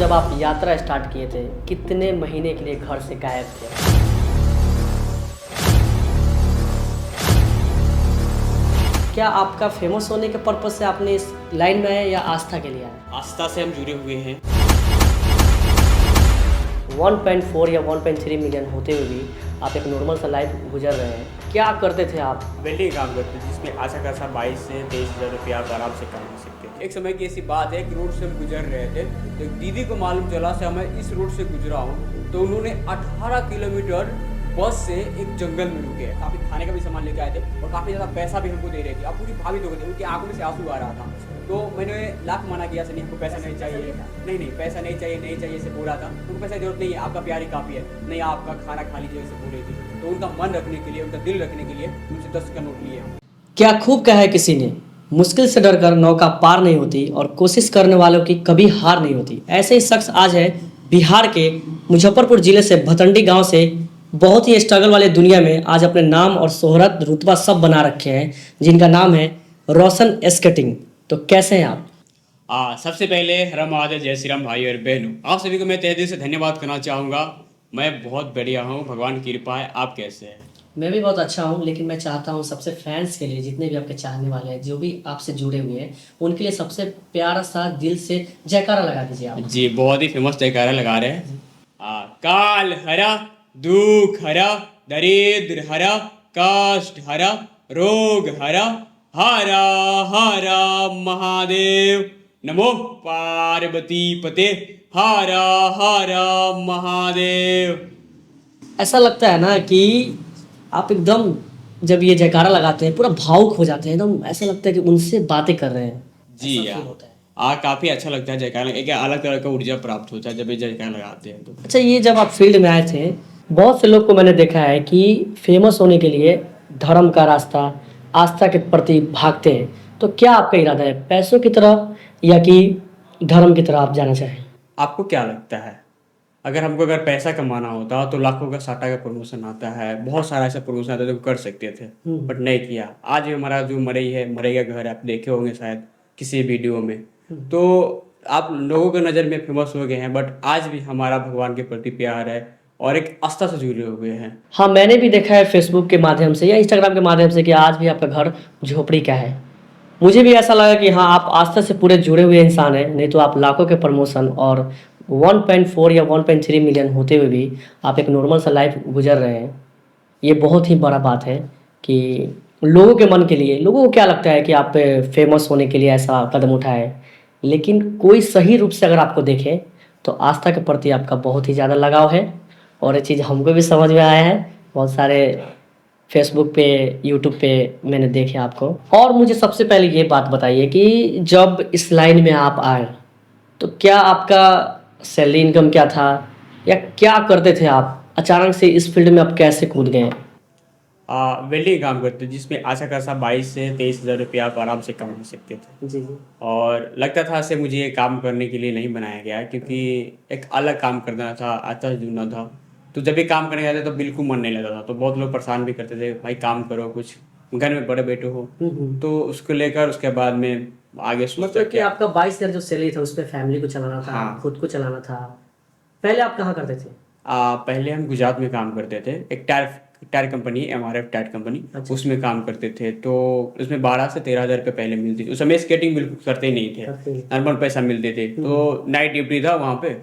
जब आप यात्रा स्टार्ट किए थे कितने महीने के लिए घर से गायब थे? क्या आपका फेमस होने के पर्पज से आपने इस लाइन में आए या आस्था के लिए आए? आस्था से हम जुड़े हुए हैं। 1.4 या 1.3 मिलियन होते हुए भी आप एक नॉर्मल सा लाइफ गुजर रहे हैं। क्या करते थे आप? वेल्डिंग काम करते थे जिसमें अच्छा खासा 22 से 23 हज़ार रुपया आप आराम से कमा सकते थे। एक समय की ऐसी बात है कि रोड से हम गुजर रहे थे तो एक दीदी को मालूम चला से मैं इस रोड से गुजरा हूँ तो उन्होंने 18 किलोमीटर बस से एक जंगल में रुके, काफ़ी खाने का भी सामान लेके आए थे और काफ़ी ज़्यादा पैसा भी हमको दे रहे थे। अब पूरी भाभी हो गई थी, उनकी आंखों में से आंसू आ रहा था। तो मैंने लाख मना किया, सर नहीं हमको पैसा नहीं चाहिए, नहीं पैसा नहीं चाहिए से बोल रहा था। उनको पैसा की जरूरत नहीं है, आपका प्यार ही काफ़ी है, नहीं आपका खाना खा लीजिए ऐसे बोल रही थी। तो उनका मन रखने के लिए, उनका दिल रखने के लिए उनसे 10 का नोट लिए हम। क्या खूब कहा है किसी ने, मुश्किल से डरकर नौका पार नहीं होती और कोशिश करने वालों की कभी हार नहीं होती। ऐसे ही शख्स आज है बिहार के मुजफ्फरपुर जिले से भतंडी गांव से, बहुत ही स्ट्रगल वाले दुनिया में आज अपने नाम और शोहरत रुतबा सब बना रखे हैं, जिनका नाम है रोशन स्केटिंग। तो कैसे हैं आप? सबसे पहले हर हर महादेव, जय श्री राम भाई और बहनों। आप सभी को मैं तहे दिल से धन्यवाद करना चाहूँगा। मैं बहुत बढ़िया हूँ, भगवान की कृपा है। आप कैसे हैं? मैं भी बहुत अच्छा हूँ, लेकिन मैं चाहता हूँ सबसे फैंस के लिए, जितने भी आपके चाहने वाले हैं, जो भी आपसे जुड़े हुए हैं, उनके लिए सबसे प्यारा सा दिल से जयकारा लगा दीजिए आप। जी, बहुत ही फेमस जयकारा लगा रहे हैं। काल हरा, दुख हरा, दरिद्र हरा, कष्ट हरा, रोग हरा, हरा हरा महादेव, नमो पार्वती पते, हरा हरा महादेव। ऐसा लगता है ना कि आप एकदम जब ये जयकारा लगाते हैं पूरा भावुक हो जाते हैं, एकदम ऐसा लगता है कि उनसे बातें कर रहे हैं। जी ऐसा यार, फील होता है। काफ़ी अच्छा लगता है जयकारा। एक अलग तरह का ऊर्जा प्राप्त होता है जब ये जयकारा लगाते हैं तो। अच्छा, ये जब आप फील्ड में आए थे, बहुत से लोग को मैंने देखा है कि फेमस होने के लिए धर्म का रास्ता, आस्था के प्रति भागते हैं। तो क्या आपका इरादा है, पैसों की तरफ या कि धर्म की तरफ आप जाना चाहें? आपको क्या लगता है, अगर पैसा कमाना होता तो लाखों का साटा का प्रमोशन आता है, बहुत सारा ऐसा प्रमोशन आता है जो कर सकते थे, बट नहीं किया। आज भी हमारा जो मरई है, मरई का घर आप देखे होंगे शायद किसी वीडियो में, तो आप लोगों के नज़र में फेमस हो गए हैं, बट आज भी हमारा भगवान के प्रति प्यार है और एक आस्था से जुड़े हुए हैं। हाँ, मैंने भी देखा है फेसबुक के माध्यम से या इंस्टाग्राम के माध्यम से कि आज भी आपका घर झोपड़ी का है। मुझे भी ऐसा लगा कि हाँ, आप आस्था से पूरे जुड़े हुए इंसान हैं, नहीं तो आप लाखों के प्रमोशन और 1.4 या 1.3 मिलियन होते हुए भी आप एक नॉर्मल सा लाइफ गुजर रहे हैं। ये बहुत ही बड़ा बात है कि लोगों के मन के लिए, लोगों को क्या लगता है कि आप फेमस होने के लिए ऐसा कदम उठाए, लेकिन कोई सही रूप से अगर आपको देखे तो आस्था के प्रति आपका बहुत ही ज़्यादा लगाव है। और ये चीज़ हमको भी समझ में आया है, बहुत सारे फेसबुक पे, यूट्यूब पे मैंने देखे आपको। और मुझे सबसे पहले ये बात बताइए कि जब इस लाइन में आप आए तो क्या आपका सैलरी इनकम क्या था या क्या करते थे आप? अचानक से इस फील्ड में आप कैसे कूद गए? वेल्डिंग काम करते जिसमें अच्छा खासा 22 से 23 हज़ार रुपया आप आराम से कमा सकते थे। जी जी। और लगता था से मुझे ये काम करने के लिए नहीं बनाया गया है, क्योंकि एक अलग काम करना था, आता से जुड़ना था। तो जब भी काम करने जाते तो बिल्कुल मन नहीं लगता था, तो बहुत लोग परेशान भी करते थे, भाई काम करो, कुछ घर में बड़े बेटे हो। तो उसको लेकर उसके बाद में आगे सोचा मतलब कि क्या। आपका 22,000 जो सैलरी था उस पे फैमिली को चलाना था, हाँ। खुद को चलाना था। पहले आप कहाँ करते थे? पहले हम गुजरात में काम करते थे, एक tyre company, MRF tyre company, अच्छा। उसमें काम करते थे। तो उसमें 12 से 13 हज़ार रुपये पहले मिलती थी। उस समय स्केटिंग बिल्कुल करते ही नहीं थे, करते ही नहीं। नॉर्मल पैसा मिलते थे। तो नाइट ड्यूटी था वहाँ पे,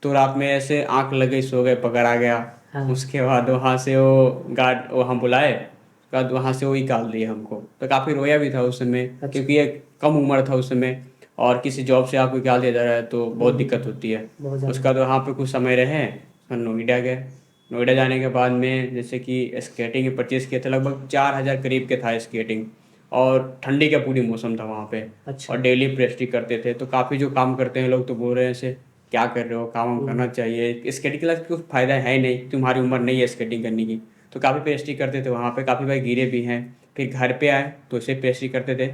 तो रात में ऐसे आँख लग गई, सो गए, पकड़ा गया। हाँ। उसके बाद वहाँ से वो गार्ड वो हम बुलाए, उसके बाद वहाँ से वो निकाल दिए हमको। तो काफ़ी रोया भी था उस समय, क्योंकि एक कम उम्र था उस समय और किसी जॉब से आपको निकाल दिया जा रहा है तो बहुत दिक्कत होती है। बहुत ज़्यादा। उसका तो वहाँ पे कुछ समय रहे, फिर नोएडा गए। नोएडा जाने के बाद में जैसे कि स्केटिंग परचेज़ किए थे, लगभग 4,000 करीब के था स्केटिंग, और ठंडी का पूरी मौसम था वहाँ पे। अच्छा। और डेली प्रेस्टिक करते थे। तो काफ़ी जो काम करते हैं लोग तो बोल रहे हैं ऐसे क्या कर रहे हो, काम करना चाहिए, स्केटिंग के लिए कुछ फ़ायदा है नहीं, तुम्हारी उम्र नहीं है स्केटिंग करने की। तो काफ़ी प्रेस्टिक करते थे वहाँ पे, काफ़ी बार गिरे भी हैं। फिर घर पे आए तो इसे प्रेस्टिक करते थे,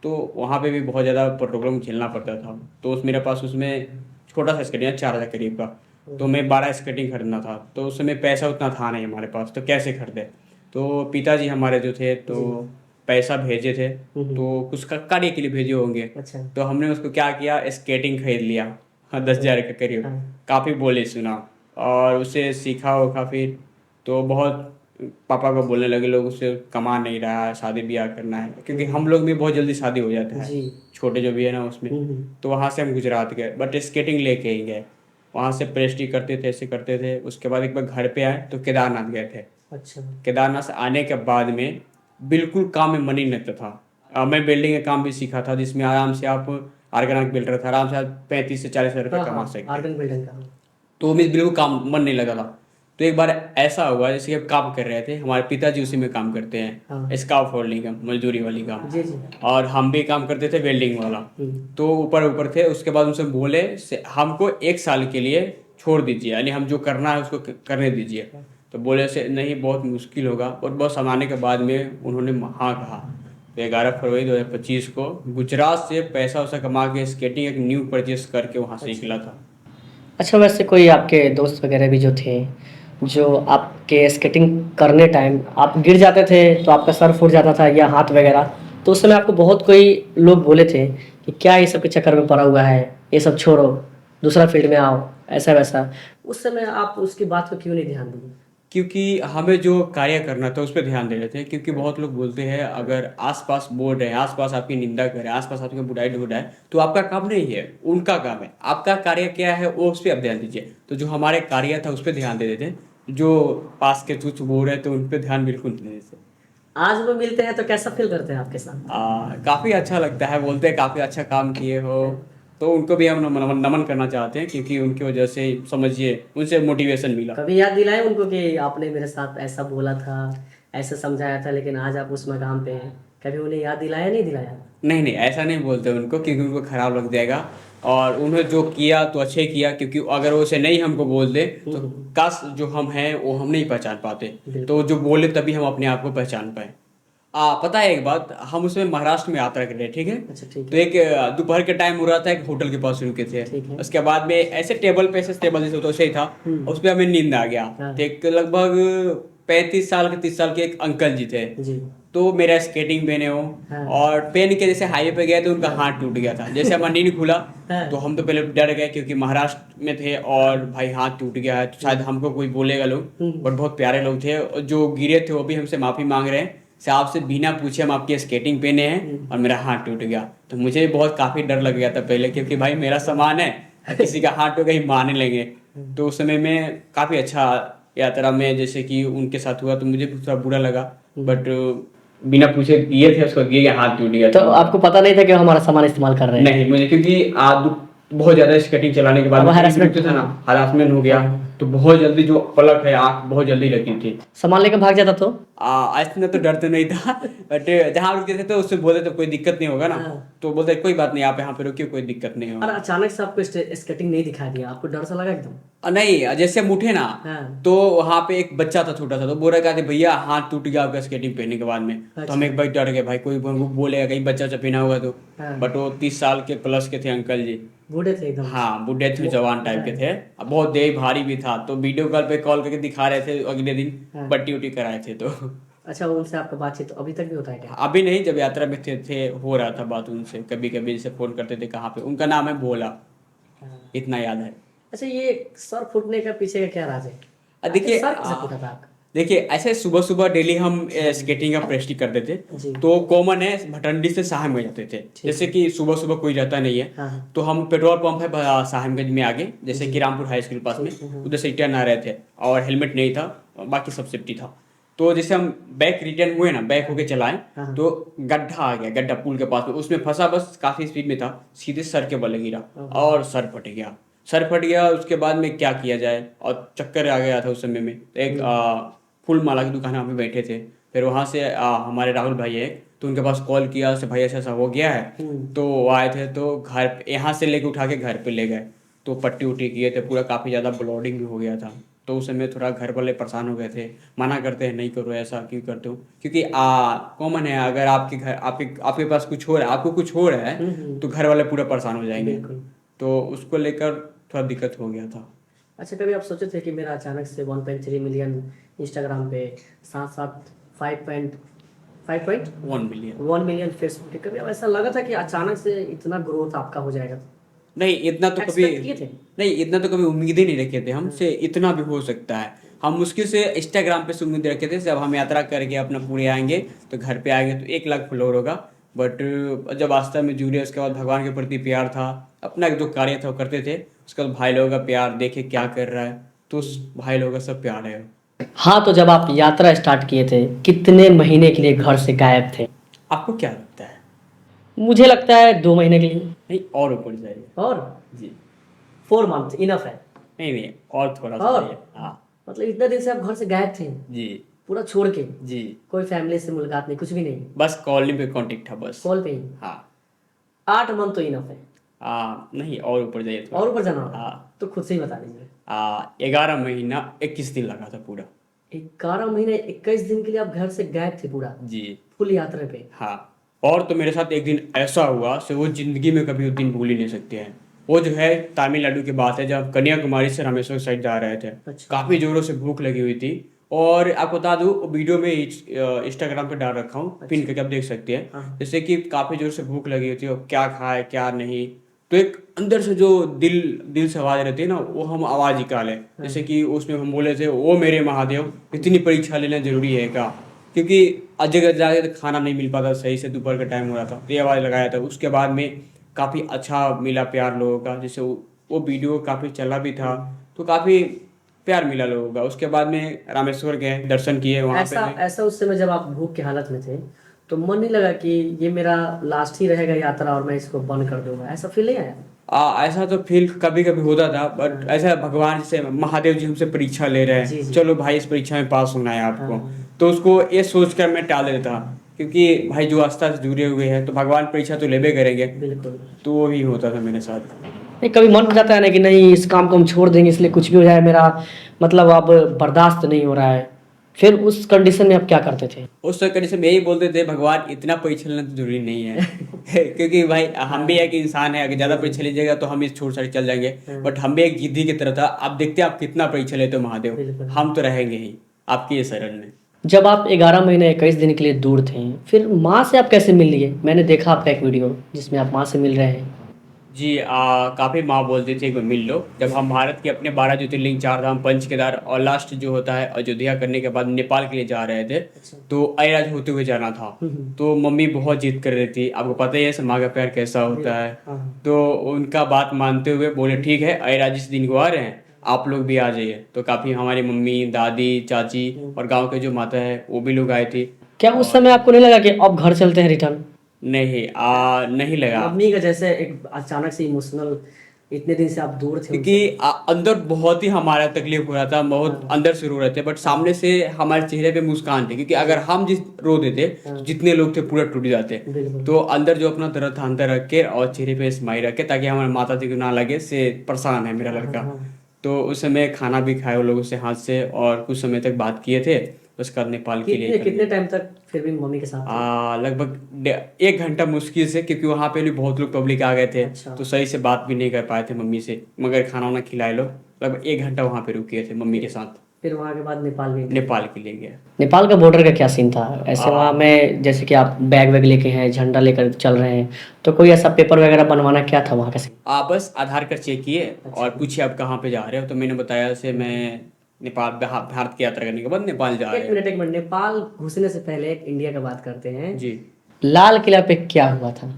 तो वहाँ पे भी बहुत ज़्यादा प्रॉब्लम झेलना पड़ता था। तो मेरे पास उसमें छोटा सा स्केटिंग है 4,000 करीब का, तो मैं 12 स्केटिंग खरीदना था। तो उस समय पैसा उतना था नहीं हमारे पास, तो कैसे खरीदे। तो पिताजी हमारे जो थे तो पैसा भेजे थे, तो कुछ कार्य के लिए भेजे होंगे। अच्छा। तो हमने उसको क्या किया, स्केटिंग खरीद लिया। हाँ 10,000 के करीब। हाँ। काफ़ी बोले सुना और उसे सीखा उखा फिर तो बहुत पापा को बोलने लगे लोग उससे कमा नहीं रहा है, शादी ब्याह करना है, क्योंकि हम लोग में बहुत जल्दी शादी हो जाता है, जी। छोटे जो भी है ना उसमें। तो वहाँ से हम गुजरात गए, बट स्केटिंग लेके ही गए। वहाँ से प्रेस्टी करते थे, ऐसे करते थे। उसके बाद एक बार घर पे आए तो केदारनाथ गए थे। अच्छा। केदारनाथ से आने के बाद में बिल्कुल काम में मन ही नहीं था। मैं बिल्डिंग का काम भी सीखा था, जिसमें आराम से आप ऑर्गेनाइज बिल्डर था, आराम से आप 35 से 40 हज़ार रुपये हाँ कमा हाँ, सकते। आर्गन बिल्डिंग का। तो हमें बिल्कुल काम मन नहीं लगा था। तो एक बार ऐसा हुआ, जैसे कि हम काम कर रहे थे, हमारे पिताजी उसी में काम करते हैं, हाँ। स्काफ फोल्डिंग का, मजदूरी वाली काम। जी जी। और हम भी काम करते थे वेल्डिंग वाला। तो ऊपर ऊपर थे। उसके बाद उनसे बोले हमको 1 साल के लिए छोड़ दीजिए, यानी हम जो करना है उसको करने दीजिए। तो बोले से नहीं, बहुत मुश्किल होगा। और बहुत समझाने के बाद में उन्होंने हाँ कहा। तो 11 फरवरी 2025 को गुजरात से पैसा वैसा कमा के स्केटिंग एक न्यू परचेस करके वहाँ से निकला था। अच्छा, वैसे कोई आपके दोस्त वगैरह भी जो थे, जो आपके स्केटिंग करने टाइम आप गिर जाते थे तो आपका सर फूट जाता था या हाथ वगैरह, तो उस समय आपको बहुत कोई लोग बोले थे कि क्या ये सब के चक्कर में पड़ा हुआ है, ये सब छोड़ो, दूसरा फील्ड में आओ, ऐसा वैसा। उस समय आप उसकी बात को क्यों नहीं ध्यान दिए? क्योंकि हमें जो कार्य करना था उस पर ध्यान दे रहे थे। क्योंकि बहुत लोग बोलते हैं अगर आसपास बोल रहे हैं, आसपास आपकी निंदा कर रहे हैं, आसपास आपकी बुराई ढूंढ रहा है, तो आपका काम नहीं है, उनका काम है। आपका कार्य क्या है वो उस पर आप ध्यान दीजिए। तो जो हमारे कार्य था उस पर ध्यान दे देते। जो पास के कुछ बोल रहे थे उन पर ध्यान बिल्कुल नहीं देते। आज वो मिलते हैं तो कैसा फील करते हैं आपके साथ? काफ़ी अच्छा लगता है, बोलते हैं काफ़ी अच्छा काम किए हो। तो उनको भी हम नमन करना चाहते हैं, क्योंकि उनकी वजह से समझिए उनसे मोटिवेशन मिला। कभी याद दिलाए उनको कि आपने मेरे साथ ऐसा बोला था, ऐसा समझाया था, लेकिन आज आप उस मकाम पे हैं? कभी उन्हें याद दिलाया, नहीं दिलाया? नहीं नहीं, ऐसा नहीं बोलते उनको, क्योंकि उनको खराब लग जाएगा। और उन्हें जो किया तो अच्छे किया, क्योंकि अगर वो उसे नहीं हमको बोल दे तो काश जो हम हैं वो हम नहीं पहचान पाते। तो जो बोले तभी हम अपने आप को पहचान पाए। पता है एक बात, हम उसमें महाराष्ट्र में यात्रा कर रहे थे, ठीक है। अच्छा, ठीक तो है। एक दोपहर के टाइम हो रहा था, एक होटल के पास रुके थे। ठीक है। उसके बाद में ऐसे टेबल पे, ऐसे टेबल जैसे होता है, वैसे ही था। उस पर हमें नींद आ गया। हाँ। तो एक लगभग 35 साल के 30 साल के एक अंकल जी थे। जी। तो मेरा स्केटिंग पहने हो, हाँ। और पहन के जैसे हाईवे पे गए तो उनका हाथ टूट गया था। जैसे हमारा नींद खुला हाँ। तो हम तो पहले डर गए, क्योंकि महाराष्ट्र में थे और भाई हाथ टूट गया है तो शायद हमको कोई बोलेगा लोग। बट बहुत प्यारे लोग थे, और जो गिरे थे वो भी हमसे माफ़ी मांग रहे हैं, साहब से बिना पूछे हम आपकी स्केटिंग पहने हैं और मेरा हाथ टूट गया। तो मुझे बहुत काफ़ी डर लग गया था पहले, क्योंकि भाई मेरा सामान है, किसी का हाथ टूट गया ही मारने लगे। तो उस समय में काफ़ी अच्छा यात्रा में जैसे कि उनके साथ हुआ तो मुझे थोड़ा बुरा लगा। बट बिना पूछे किए थे, उसको दिए, हाथ टूट गया। तो आपको पता नहीं था कि वो हमारा सामान इस्तेमाल कर रहे हैं? नहीं मुझे, क्योंकि बहुत ज्यादा स्केटिंग चलाने के बाद अब में harassment था ना, हरासमेंट हो गया। तो बहुत जल्दी जो पलक है, आँख बहुत जल्दी लगी थी। सामान लेकर भाग जाता तो? ऐसे में तो डर तो नहीं था, बट जहाँ रुके थे तो उससे बोले तो कोई दिक्कत नहीं होगा ना। तो बोलते कोई बात नहीं, आप यहाँ पे रुकिए, कोई दिक्कत नहीं होगा। और अचानक से आपको स्केटिंग नहीं दिखा दिया, आपको डर सा लगा एकदम? नहीं, जैसे हम उठे ना हाँ। तो वहाँ पे एक बच्चा था छोटा सा, तो बोल रहा था भैया हाथ टूट गया आपका स्केटिंग पहनने के बाद में। तो हम एक बार डर गए, भाई कोई बोलेगा कहीं बच्चा पहना होगा तो। हाँ। बट वो 30 साल के प्लस के थे अंकल जी। बूढ़े थे एकदम? हाँ बूढ़े थे, जवान टाइप के थे। अब बहुत देह भारी भी था, तो वीडियो कॉल पे कॉल करके दिखा रहे थे अगले दिन पट्टी उट्टी कराए थे। तो अच्छा, उनसे आपका बातचीत तो अभी तक भी होता है क्या? अभी नहीं, जब यात्रा में थे हो रहा था बात उनसे। कभी कभी जैसे फोन करते थे, कहाँ पे, उनका नाम है भोला, इतना याद है। अच्छा, ये सर फूटने का पीछे का क्या राज है? देखिए सर कैसे फूटा था आपका? देखिए ऐसे सुबह सुबह डेली हम स्केटिंग का प्रैक्टिस करते थे। तो कॉमन है, भटंडी से साहिबगंज जाते थे। जैसे कि सुबह सुबह कोई रहता नहीं है, हाँ। तो हम पेट्रोल पंप है साहिबगंज में आगे, जैसे कि रामपुर हाई स्कूल पास में, उधर से रिटर्न आ रहे थे और हेलमेट नहीं था, बाकी सब सेफ्टी था। तो जैसे हम बैक रिटर्न हुए ना, बैक होके चलाए, तो गड्ढा आ गया, गड्ढा पुल के पास में, उसमें फंसा, बस काफी स्पीड में था, सीधे सर के बल गिरा और सर फट गया। सर फट गया, उसके बाद में क्या किया जाए, और चक्कर आ गया था उस समय में। एक फूल माला की दुकान पे बैठे थे। फिर वहाँ से हमारे राहुल भाई है, तो उनके पास कॉल किया से भाई ऐसा ऐसा हो गया है। तो वो आए थे, तो घर यहाँ से लेके उठा के घर पे ले गए। तो पट्टी उट्टी किए थे, पूरा काफ़ी ज़्यादा ब्लीडिंग भी हो गया था। तो उस समय थोड़ा घर वाले परेशान हो गए थे, मना करते हैं नहीं करो ऐसा, क्यों करते हो, क्योंकि कॉमन है, अगर आपके घर आपके पास कुछ हो रहा है, आपको कुछ हो रहा है, तो घर वाले पूरा परेशान हो जाएंगे। तो उसको लेकर थोड़ा दिक्कत हो गया था। अच्छा, कभी आप सोचे थे कि मेरा अचानक से 1.3 मिलियन इंस्टाग्राम पे, साथ साथ 5.1 मिलियन 1 मिलियन फेसबुक पे, कभी अब ऐसा लगा था कि अचानक से इतना ग्रोथ आपका हो जाएगा? नहीं इतना तो कभी Expect किए थे? नहीं, इतना तो कभी उम्मीद ही नहीं रखे थे हमसे, इतना भी हो सकता है। हम मुश्किल से इंस्टाग्राम पे से उम्मीद रखे थे, जब हम यात्रा करके अपना पूरे आएंगे तो घर पे आएंगे तो 1 लाख फॉलोअर होगा। बट जब आस्था में जुड़े, उसके बाद भगवान के प्रति प्यार था, अपना जो कार्य था वो करते थे, उसके बाद भाई लोगों का प्यार देखे क्या कर रहा है, तो उस भाई लोगों का सब प्यार है। हाँ, तो जब आप यात्रा स्टार्ट किए थे कितने महीने के लिए घर से गायब थे? आपको क्या लगता है? मुझे लगता है 2 महीने के लिए। नहीं, और ऊपर जाइए। और जी 4 मंथ इनफ है। नहीं नहीं, और थोड़ा सा और? जाइए। हाँ मतलब इतने दिन से आप घर से गायब थे, जी पूरा छोड़ के? जी, कोई फैमिली से मुलाकात नहीं, कुछ भी नहीं? बस कॉलिंग पे कांटेक्ट था बस। कॉल पे ही? हाँ 8 मंथ तो इनफ है। नहीं, और ऊपर जाइए थोड़ा। और ऊपर जाना होगा? हाँ। तो खुद से ही बता दीजिए। 11 महीना 21 दिन लगा था पूरा। 11 महीने 21 दिन के लिए आप घर से गायब थे पूरा, जी फुल यात्रा पे? हाँ। और तो मेरे साथ एक दिन ऐसा हुआ से वो जिंदगी में कभी वो दिन भूल ही नहीं सकते हैं। वो जो है तमिलनाडु की बात है, जब कन्याकुमारी से रामेश्वर साइड जा रहे थे। अच्छा। काफ़ी ज़ोरों से भूख लगी हुई थी, और आपको बता दूँ वीडियो में इंस्टाग्राम पे डाल रखा हूँ, पिन करके आप देख सकते हैं। हाँ। जैसे कि काफ़ी जोर से भूख लगी हुई थी और क्या खाए क्या नहीं, तो एक अंदर से जो दिल से आवाज़ रहती है ना, वो हम आवाज़ निकाले। जैसे कि उसमें हम बोले थे, ओ मेरे महादेव, इतनी परीक्षा लेना जरूरी है क्या? क्योंकि जगह जाके तो खाना नहीं मिल पाता सही से, दोपहर का टाइम हो रहा था, तो ये आवाज़ लगाया था। उसके बाद में काफ़ी अच्छा मिला प्यार लोगों का, जैसे वो वीडियो काफ़ी चला भी था, तो काफ़ी प्यार मिला लोगों का। उसके बाद में रामेश्वर गए, दर्शन किए वहाँ ऐसा पे। ऐसा उस समय जब आप भूख की हालत में थे तो मन नहीं लगा कि ये मेरा लास्ट ही रहेगा यात्रा और मैं इसको बंद कर दूंगा? ऐसा फील नहीं आया? ऐसा तो फील कभी कभी होता था, बट ऐसा भगवान से महादेव जी हमसे परीक्षा ले रहे जी, हैं, जी। चलो भाई इस परीक्षा में पास होना है आपको। हाँ। तो उसको ये सोच कर मैं टाल देता, क्योंकि भाई जो आस्था से जुड़े हुए हैं तो भगवान परीक्षा तो लेबे करेंगे। बिल्कुल। तो वो ही होता था मेरे साथ। नहीं, कभी मन हो जाता है ना कि नहीं इस काम को हम छोड़ देंगे, इसलिए कुछ भी हो जाए मेरा, मतलब अब बर्दाश्त नहीं हो रहा है, फिर उस कंडीशन में आप क्या करते थे? उस कंडीशन में यही बोलते थे, भगवान इतना परीक्षा लेना तो जरूरी नहीं है। क्योंकि भाई हम भी एक इंसान है, अगर ज्यादा परीक्षा लीजिएगा तो हम इस छोड़ छाड़ चल जाएंगे। बट हम भी एक जिद्दी की तरह था, आप देखते हैं आप कितना परीक्षा लेते हो महादेव, बिल्कुल। हम तो रहेंगे ही आपकी ये शरण में। जब आप 11 महीने 21 दिन के लिए दूर थे, फिर माँ से आप कैसे मिल लिए? मैंने देखा आपका एक वीडियो जिसमें आप माँ से मिल रहे हैं। जी काफ़ी माँ बोलती थी कि मिल लो। जब हम भारत के अपने 12 ज्योतिर्लिंग, 4 धाम, पंच केदार और लास्ट जो होता है अयोध्या करने के बाद नेपाल के लिए जा रहे थे, तो अयराज होते हुए जाना था। तो मम्मी बहुत जिद कर रही थी, आपको पता ही है माँ का प्यार कैसा होता है। तो उनका बात मानते हुए बोले ठीक है, अयराज इस दिन को आ रहे हैं, आप लोग भी आ जाइए। तो काफ़ी हमारी मम्मी, दादी, चाची और गाँव के जो माता है वो भी लोग आए थे। क्या उस समय आपको नहीं लगा कि अब घर चलते हैं रिटर्न? नहीं नहीं लगा, मम्मी का जैसे एक अचानक से इमोशनल, इतने दिन से आप दूर थे क्योंकि अंदर बहुत ही हमारा तकलीफ हो रहा था, बहुत अंदर से रो रहे थे, बट सामने से हमारे चेहरे पे मुस्कान थी। क्योंकि अगर हम जिस रो देते तो जितने लोग थे पूरा टूट जाते। बिल्कुल। तो अंदर जो अपना दर्द था अंदर रख के और चेहरे पे स्माइल रख के, ताकि हमारे माता जी को ना लगे से परेशान है मेरा लड़का। तो उस समय खाना भी खाए वो लोगों से हाथ से, और कुछ समय तक बात किए थे। उसके बाद नेपाल के लिए कितने टाइम तक फिर भी मम्मी के साथ थे? लगभग 1 घंटा मुश्किल से, क्योंकि वहाँ पे भी बहुत लोग पब्लिक आ गए थे। अच्छा। तो सही से बात भी नहीं कर पाए थे मम्मी से, मगर खाना वाना खिलाए लो। लगभग 1 घंटा वहाँ पे रुके थे मम्मी के साथ। फिर वहाँ के बाद नेपाल भी? नेपाल के लिए गया। नेपाल का बॉर्डर का क्या सीन था? ऐसे वहाँ में जैसे कि आप बैग वैग लेके हैं, झंडा लेकर चल रहे हैं, तो कोई ऐसा पेपर वगैरह बनवाना क्या था वहाँ का सीन? आप बस आधार कार्ड चेक किए और पूछिए आप कहाँ पे जा रहे हो। तो मैंने बताया से मैं नेपाल भारत की यात्रा करने के बाद नेपाल जा रहे एक मिनट, नेपाल घुसने से पहले एक इंडिया का बात करते हैं। जी। लाल किला पे क्या हुआ था?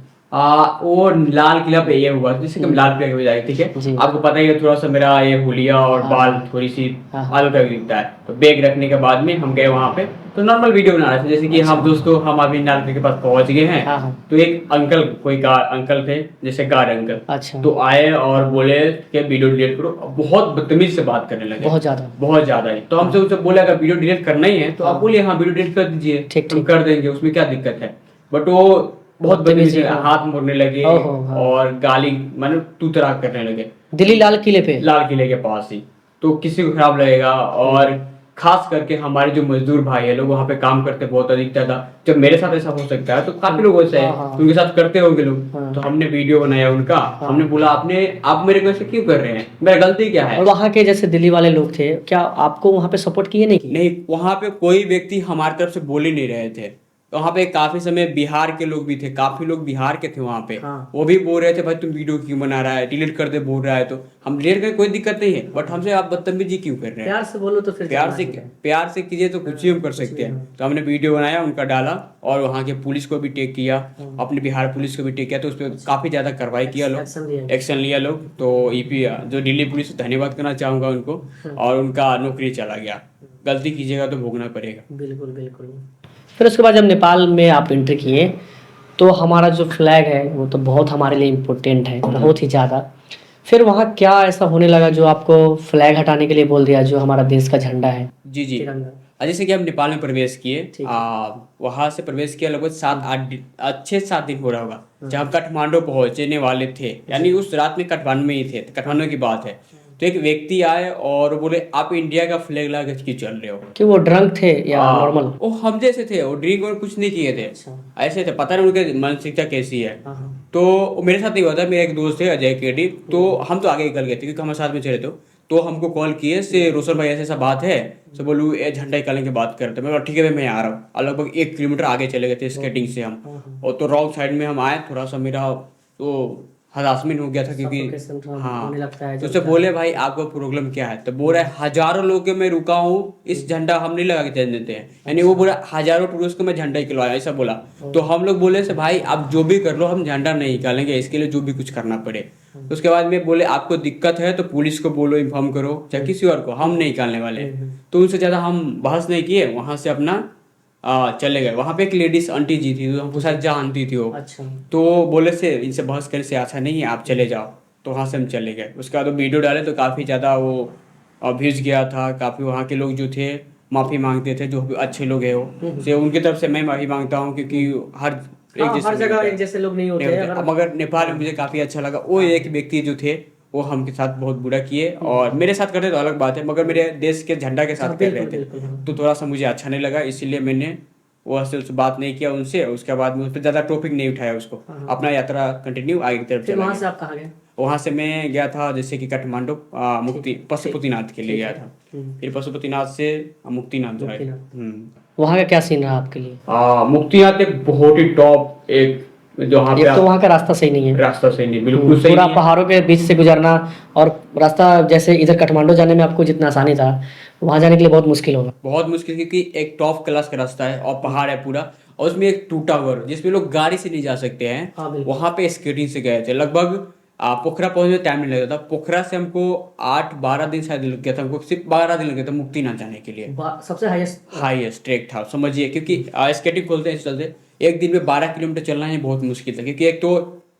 वो लाल किला पे ये हुआ, जैसे कि हम लाल किला पे जाए, ठीक जी। है। आपको पता ही है थोड़ा सा मेरा ये हुलिया और बाल थोड़ी सी आलू तक दिखता है। तो बैग रखने के बाद में हम गए वहाँ पे, तो नॉर्मल वीडियो बना रहे थे। जैसे कि हम दोस्तों हम अभी लाल किले के पास पहुंच गए हैं। तो एक अंकल, कोई अंकल थे, जैसे गार्ड अंकल। अच्छा। तो आए और बोले कि वीडियो डिलीट करो। बहुत बदतमीज से बात करने लगे, बहुत ज्यादा ही। तो हमसे उनसे बोले अगर वीडियो डिलीट करना ही है तो आप बोलिए हाँ वीडियो डिलीट कर दीजिए, हम कर देंगे, उसमें क्या दिक्कत है। बट वो बहुत बदतमीज, हाथ मोड़ने लगे और गाली माने तू तराक करने लगे दिल्ली लाल किले के पास ही। तो किसी को खराब लगेगा, और खास करके हमारे जो मजदूर भाई है लोग वहाँ पे काम करते बहुत अधिक ज्यादा। जब मेरे साथ ऐसा हो सकता है तो काफी लोग ऐसे हैं उनके साथ करते होंगे लोग। तो हमने वीडियो बनाया उनका, हमने बोला आप मेरे को ऐसे क्यों कर रहे हैं, मेरा गलती क्या है। और वहाँ के जैसे दिल्ली वाले लोग थे, क्या आपको वहाँ पे सपोर्ट किए? नहीं, वहाँ पे कोई व्यक्ति हमारी तरफ से बोल ही नहीं रहे थे। तो वहाँ पे काफी समय बिहार के लोग भी थे, काफी लोग बिहार के थे वहाँ पे। हाँ। वो भी बोल रहे थे भाई तुम वीडियो क्यों बना रहा है, डिलीट कर दे बोल रहा है, तो हम डिलीट करें कोई दिक्कत नहीं है, बट हमसे आप बदतमीजी क्यों कर रहे हैं? प्यार से बोलो तो फिर प्यार चलना से ही है। प्यार से कीजिए तो कुछ ही हम कर सकते हैं। तो हमने वीडियो बनाया, उनका डाला, और वहाँ के पुलिस को भी टेक किया, अपने बिहार पुलिस को भी टेक किया, तो उस पर काफी ज्यादा कार्रवाई किया लोग, एक्शन लिया। एक्शन लिया लोग। तो ईपी जो दिल्ली पुलिस को धन्यवाद करना चाहूंगा उनको, और उनका नौकरी चला गया। गलती कीजिएगा तो भोगना पड़ेगा। बिल्कुल बिल्कुल। फिर उसके बाद जब नेपाल में आप एंट्री किए तो हमारा जो फ्लैग है वो तो बहुत हमारे लिए इम्पोर्टेंट है, बहुत ही ज़्यादा। फिर वहाँ क्या ऐसा होने लगा जो आपको फ्लैग हटाने के लिए बोल दिया, जो हमारा देश का झंडा है? जी जी। तिरंगा। जैसे कि हम नेपाल में प्रवेश किए, ठीक है। वहां से प्रवेश किया लगभग 6-7 दिन हो रहा होगा, जब हम काठमांडू पहुंचने वाले थे, यानी उस रात में काठमांडू में ही थे, काठमांडू की बात है। तो एक व्यक्ति आए और बोले आप इंडिया का फ्लैग लगा के क्यों चल रहे हो? कि वो ड्रंक थे या नॉर्मल? वो हम जैसे थे, वो ड्रिंक और कुछ नहीं किए थे, ऐसे थे, पता नहीं उनके मानसिकता कैसी है। तो मेरे साथ नहीं हुआ था, मेरा एक दोस्त है अजय केडी, तो हम तो आगे निकल गए थे क्योंकि हमारे साथ में चले थे। तो हमको कॉल किए से रोशन भाई ऐसा बात है, तो बोलूँ ये झंडा निकालने की बात करते, मैं बोला ठीक है भाई मैं आ रहा हूँ। और लगभग 1 किलोमीटर आगे चले गए थे स्केटिंग से हम, और तो रॉन्ग साइड में हम आए, थोड़ा सा मेरा तो हरासमेंट हो गया था क्योंकि होने लगता है तो उससे बोले भाई आपका प्रॉब्लम क्या है? तो बोल रहा है हजारों लोग के मैं रुका हूँ, इस झंडा हम नहीं लगा के चल देते हैं, यानी वो बोला हजारों टूरिस्ट को मैं झंडा निकलवाया, ऐसा बोला। तो हम लोग बोले से भाई आप जो भी कर लो हम झंडा नहीं निकालेंगे, इसके लिए जो भी कुछ करना पड़े। तो उसके बाद में बोले आपको दिक्कत है तो पुलिस को बोलो, इन्फॉर्म करो, चाहे किसी और को, हम नहीं निकालने वाले। तो उनसे ज्यादा हम बहस नहीं किए, वहां से अपना चले गए। वहां पे एक लेडीज आंटी जी थी, तो हमको शायद जानती थी वो। अच्छा। तो बोले से इनसे बहस करने से अच्छा नहीं है, आप चले जाओ। तो वहाँ से हम चले गए। उसके बाद वो वीडियो डाले तो काफ़ी ज़्यादा वो व्यूज गया था, काफ़ी वहाँ के लोग जो थे माफ़ी मांगते थे, जो भी अच्छे लोग हैं वो से उनकी तरफ से मैं माफ़ी मांगता हूँ, क्योंकि हर हर जगह एक जैसे लोग नहीं होते हैं। मगर नेपाल में मुझे काफ़ी अच्छा लगा। वो एक व्यक्ति जो थे वो हमके साथ बहुत बुरा किए, और मेरे साथ करते तो अलग बात है, मगर मेरे देश के झंडा के साथ कर रहे थे, तो थोड़ा सा मुझे अच्छा नहीं लगा, इसीलिए मैंने वो असल से बात नहीं किया उनसे। उसके बाद में उस पर ज़्यादा टॉपिक नहीं उठाया उसको, अपना यात्रा कंटिन्यू आगे की तरफ चला। वहाँ से आप कहाँ गए? वहाँ से मैं गया था जैसे कि काठमांडू मुक्ति पशुपतिनाथ के लिए गया था, फिर पशुपतिनाथ से मुक्तिनाथ जो है। वहाँ का क्या सीन रहा आपके लिए? मुक्तिनाथ एक बहुत ही टॉप, एक जो वहाँ पे तो वहाँ का रास्ता सही नहीं है, रास्ता सही नहीं, बिल्कुल सही पूरा नहीं है। पहाड़ों के बीच से गुजरना, और रास्ता जैसे इधर काठमांडू जाने में आपको जितना आसानी था वहाँ जाने के लिए बहुत मुश्किल होगा। बहुत मुश्किल, क्योंकि एक टॉप क्लास का रास्ता है और पहाड़ है पूरा, और उसमें एक टूटा हुआ जिसमें लोग गाड़ी से नहीं जा सकते हैं। वहाँ पे स्केटिंग से गए थे। लगभग पोखरा पहुंचने में टाइम नहीं लगता था। पोखरा से हमको 8-12 दिन शायद लग गया था, हमको सिर्फ 12 दिन लग गया था मुक्तिनाथ जाने के लिए। सबसे हाईएस्ट ट्रैक था समझिए, क्योंकि स्केटिंग खोलते हैं चलते एक दिन में 12 किलोमीटर चलना है बहुत मुश्किल था, क्योंकि एक तो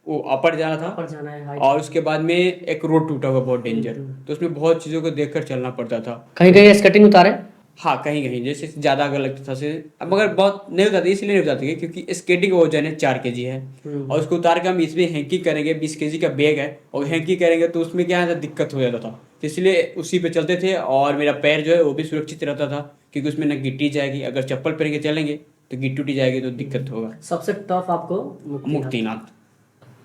वो अपर जाना था, और उसके बाद में एक रोड टूटा हुआ बहुत डेंजर, तो उसमें बहुत चीज़ों को देखकर चलना पड़ता था। कहीं कहीं स्केटिंग उतारे, हाँ कहीं कहीं जैसे ज़्यादा अगर लगता था से, मगर बहुत नहीं बताते, इसलिए नहीं बताते क्योंकि स्केटिंग का वजन है 4 kg है, और उसको उतार के हम इसमें हैंकी करेंगे, 20 kg का बैग है, और हैंकी करेंगे तो उसमें क्या है दिक्कत हो जाता था, तो इसलिए उसी पे चलते थे। और मेरा पैर जो है वो भी सुरक्षित रहता था, क्योंकि उसमें न गिट्टी जाएगी, अगर चप्पल पहन के चलेंगे तो गिट्टी उटी जाएगी तो दिक्कत होगा। सबसे टफ आपको मुक्तिनाथ।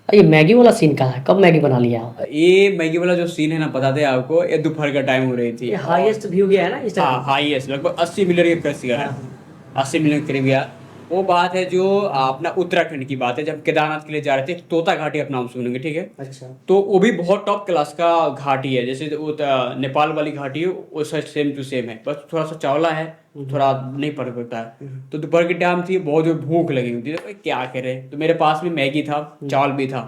ये मैगी वाला सीन कहाँ है, कब मैगी बना लिया? ये मैगी वाला जो सीन है ना, बताते हैं आपको, ये दोपहर का टाइम हो रही थी, हाईएस्ट व्यू गया है ना इस हाँ हाईएस्ट लगभग 80 मिलियन के करीब गया, 80 मिलियन करीब गया। वो बात है जो अपना उत्तराखंड की बात है, जब केदारनाथ के लिए जा रहे थे, तोता घाटी आप नाम सुनेंगे, ठीक है? अच्छा। तो वो भी बहुत टॉप क्लास का घाटी है, जैसे वो नेपाल वाली घाटी है वो सेम टू सेम है, बस थोड़ा सा चावला है, थोड़ा नहीं फर्क पड़ता है। तो दोपहर की टाइम थी, बहुत जो भूख लगी हुई थी, तो क्या करें, तो मेरे पास में मैगी था, चावल भी था,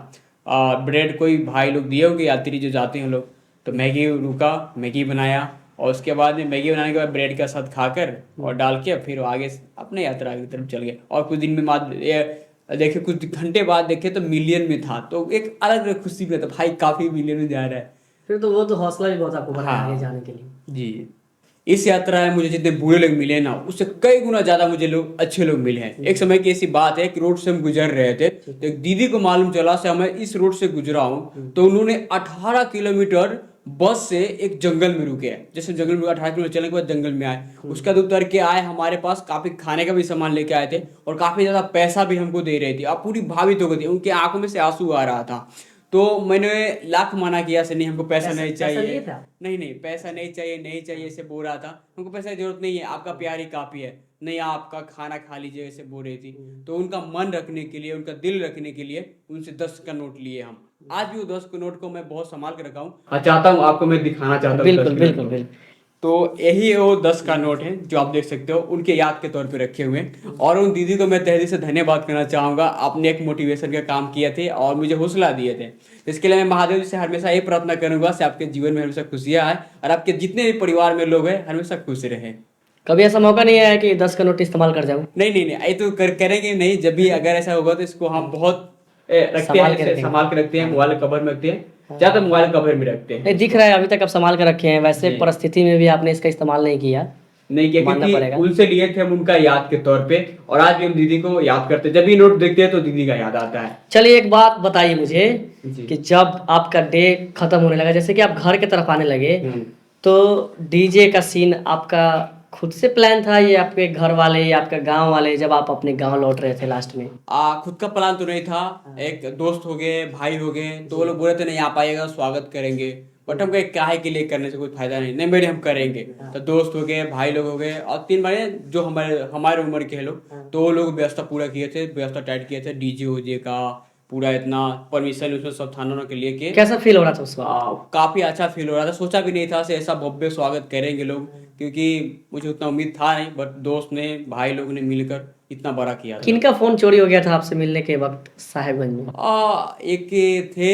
ब्रेड कोई भाई लोग दिए होंगे यात्री जो जाते हैं लोग, तो मैगी रुका, मैगी बनाया, और उसके बाद में मैगी बनाने के बाद ब्रेड का साथ खाकर और डाल के फिर आगे अपने यात्रा की तरफ चल गए। और कुछ दिन में बाद देखे, कुछ घंटे बाद देखे तो मिलियन में था, तो एक अलग खुशी में था, भाई काफी मिलियन में जा रहा है। फिर तो वो तो हौसला भी बहुत आपको बढ़ाया आगे जाने के लिए। जी, इस यात्रा में मुझे जितने बुरे लोग मिले ना, उससे कई गुना ज्यादा मुझे लोग अच्छे लोग मिले हैं। एक समय की ऐसी बात है कि रोड से हम गुजर रहे थे, तो एक दीदी को मालूम चला से मैं इस रोड से गुजरा हूँ, तो उन्होंने 18 किलोमीटर बस से एक जंगल में रुके हैं। जैसे जंगल में 18 किलोमीटर चलने के बाद जंगल में आए, उसका बाद उतर के आए, हमारे पास काफी खाने का भी सामान लेके आए थे, और काफी ज्यादा पैसा भी हमको दे रही थी। अब पूरी भावित हो गई थी, उनके आंखों में से आंसू आ रहा था। तो मैंने लाख मना किया से नहीं, हमको पैसा नहीं चाहिए, नहीं पैसा नहीं चाहिए, नहीं चाहिए, ऐसे बोल रहा था, हमको पैसा की जरूरत नहीं है, आपका प्यार ही काफी है। नहीं आपका खाना खा लीजिए ऐसे बोल रही थी। तो उनका मन रखने के लिए, उनका दिल रखने के लिए उनसे 10 का नोट लिए हम। आज भी वो 10 के नोट को मैं बहुत संभाल के रखा हूँ, चाहता हूँ आपको मैं दिखाना चाहता हूँ। बिल्कुल बिल्कुल बिल्कुल। तो यही वो 10 का नोट है जो आप देख सकते हो, उनके याद के तौर पे रखे हुए हैं। और उन दीदी को मैं तहे दिल से धन्यवाद करना चाहूँगा, आपने एक मोटिवेशन का काम किए थे और मुझे हौसला दिए थे। इसके लिए मैं महादेव जी से हमेशा ये प्रार्थना करूँगा कि आपके जीवन में हमेशा खुशियाँ आए और आपके जितने भी परिवार में लोग हैं हमेशा खुश रहें। कभी ऐसा मौका नहीं आया कि 10 का नोट इस्तेमाल कर जाऊं? नहीं नहीं नहीं, ये तो करेंगे नहीं। जब भी अगर ऐसा होगा तो इसको हम बहुत रखते संभाल हैं, के इसे रखेंगे। संभाल के रखते हैं, मोबाइल कवर में रखते हैं, ज्यादा मोबाइल कवर में रखते हैं। नहीं दिख रहा है अभी तक आप संभाल के रखे हैं, वैसे जी। परिस्थिति में भी आपने इसका इस्तेमाल नहीं किया। नहीं किया मानना क्योंकि पड़ेगा। उनसे लिए थे हम उनका याद के तौर पे, और आज भी हम दीदी को याद करते हैं। जब भी नोट देखते हैं तो दीदी का याद आता है। चलिए एक बात बताइए मुझे जी। कि जब आपका डे खत्म होने लगा, जैसे कि आप घर की तरफ आने लगे, तो डीजे का सीन आपका खुद से प्लान था या आपके घर वाले या आपके गांव वाले, जब आप अपने गांव लौट रहे थे लास्ट में? खुद का प्लान तो नहीं था। एक दोस्त हो गए, भाई हो गए, तो वो लोग बोले थे नहीं आ पाएगा, स्वागत करेंगे। बट हम कहे काहे के लिए करने से कोई फायदा नहीं, नहीं मेरे हम करेंगे। तो दोस्त हो गए, भाई लोग हो गए, और 3 बड़े जो हमारे उम्र के लोग, तो वो लोग व्यवस्था पूरा किए थे, व्यवस्था टाइट किए थे, डीजे ओजे का पूरा इतना परमिशन उसमें सब थानों के लिए के। कैसा फील हो रहा था उस वक्त? काफी अच्छा फील हो रहा था। सोचा भी नहीं था से ऐसा भव्य स्वागत करेंगे लोग, क्योंकि मुझे उतना उम्मीद था नहीं। बट दोस्त ने, भाई लोग ने मिलकर इतना बड़ा किया था। किनका फोन चोरी हो गया था आपसे मिलने के वक्त साहेबगंज में? एक थे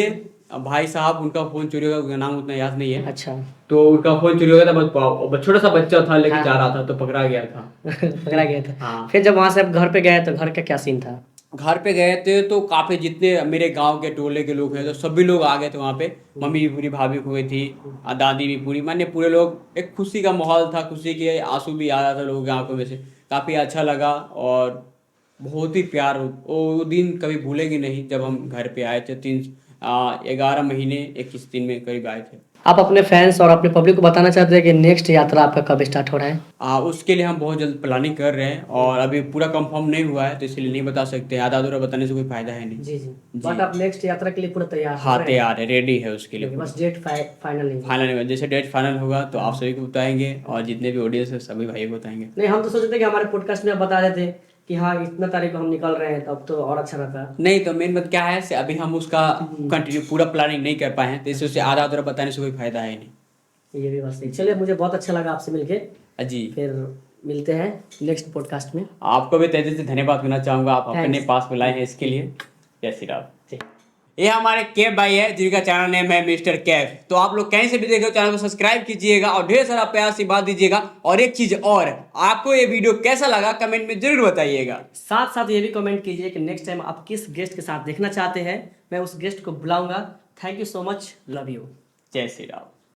भाई साहब, उनका फोन चोरी हो गया, उनका नाम उतना याद नहीं है। अच्छा। तो उनका फोन चोरी हो गया था, बस छोटा सा बच्चा था लेके हाँ। जा रहा था, तो पकड़ा गया था। पकड़ा गया था। हाँ। फिर जब वहां से आप घर पे गए तो घर का क्या सीन था? घर पे गए थे तो काफी जितने मेरे गांव के टोले के लोग हैं तो सभी लोग आ गए थे वहाँ पे। मम्मी भी पूरी, भाभी हुई थी, दादी भी पूरी, माने पूरे लोग। एक खुशी का माहौल था, खुशी के आंसू भी आ रहा था लोगों की आंखों में से। काफी अच्छा लगा और बहुत ही प्यार। वो दिन कभी भूलेंगे नहीं जब हम घर पे आए थे। 11 महीने 21 दिन में करीब आए थे। आप अपने फैंस और अपने पब्लिक को बताना चाहते हैं कि नेक्स्ट यात्रा आपका कब स्टार्ट हो रहा है? उसके लिए हम बहुत जल्द प्लानिंग कर रहे हैं और अभी पूरा कंफर्म नहीं हुआ है, तो इसलिए नहीं बता सकते। आधा अधूरा बताने से कोई फायदा है नहीं। जी। बट आप नेक्स्ट यात्रा के लिए पूरा तैयार हाँ तैयार है, रेडी है उसके लिए। बस डेट फाइनल नहीं? फाइनल नहीं हुआ। जैसे डेट फाइनल होगा तो आप सभी को बताएंगे और जितने भी ऑडियंस है सभी भाई को बताएंगे। नहीं, हम तो सोचते थे कि हमारे पॉडकास्ट में आप बता देते कि हाँ इतना तारीख को हम निकल रहे हैं, तब तो और अच्छा रहता। नहीं, तो मेन बात क्या है से अभी हम उसका कंटिन्यू पूरा प्लानिंग नहीं कर पाए हैं, तो इससे आधा अधूरा बताने से कोई फायदा है नहीं। ये भी बात सही। चलिए, मुझे बहुत अच्छा लगा आपसे मिलके। जी। फिर मिलते हैं नेक्स्ट पॉडकास्ट में। आपको भी तहे दिल से धन्यवाद करना चाहूंगा, आप अपने Thanks। पास बुलाए हैं इसके लिए। जय श्री राम। ये हमारे कैफ भाई है जिनका चैनल नेम है मिस्टर कैफ। तो आप लोग कहीं से भी देखे हो चैनल को सब्सक्राइब कीजिएगा और ढेर सारा प्यार से बात दीजिएगा। और एक चीज और, आपको ये वीडियो कैसा लगा कमेंट में जरूर बताइएगा। साथ साथ ये भी कमेंट कीजिए कि नेक्स्ट टाइम आप किस गेस्ट के साथ देखना चाहते हैं, मैं उस गेस्ट को बुलाऊंगा। Thank you so much, love you. जय श्री राम।